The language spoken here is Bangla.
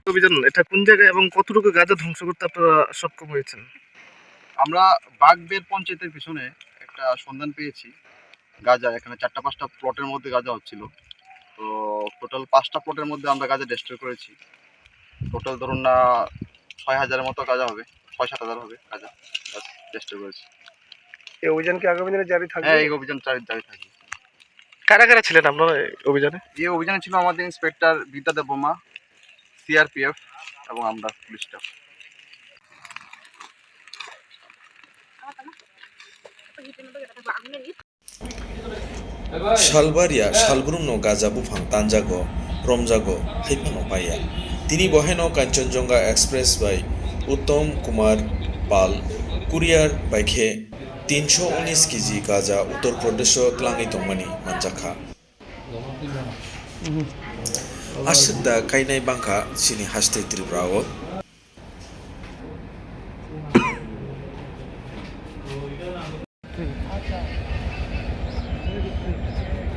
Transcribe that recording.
অভিযান এটা কোন জায়গায় এবং কতটুকু গাঁজা ধ্বংস করতে আপনারা সক্ষম হয়েছেন? আমরা বাগবের পঞ্চায়েতের পিছনে একটা সন্ধান পেয়েছি গাঁজা। এখানে 4-5টা প্লটের মধ্যে গাঁজা হচ্ছিল। তো টোটাল 5টা প্লটের মধ্যে আমরা গাঁজা ডেস্ট্রয় করেছি। টোটাল ধরুন না 6,000-এর মতো গাঁজা হবে, 6-7,000 হবে গাঁজা ডেস্ট্রয় করেছি। এই অভিযান কি আগামী দিনে জারি থাকবে? হ্যাঁ, এই অভিযান জারি থাকবে। কারা কারা ছিলেন আপনারা এই অভিযানে? এই অভিযানে ছিল আমাদের ইন্সপেক্টর বিদ্যা দেববর্মা, সিআরপিএফ এবং আমরা police staff. Shalbaria Shalbrumno Gaza Bufang Tanjago Romjago Haipano Paya Tini Boheno Kanchenjunga Express by Uttom Kumar Pal Courier by Khe 319 KG গাঁজা উত্তর প্রদেশ ক্লাঙ্গি তংমানি মানজাখা আশিদা কাইনাই বাংখা সিনি হাসতে ত্রিপুরাও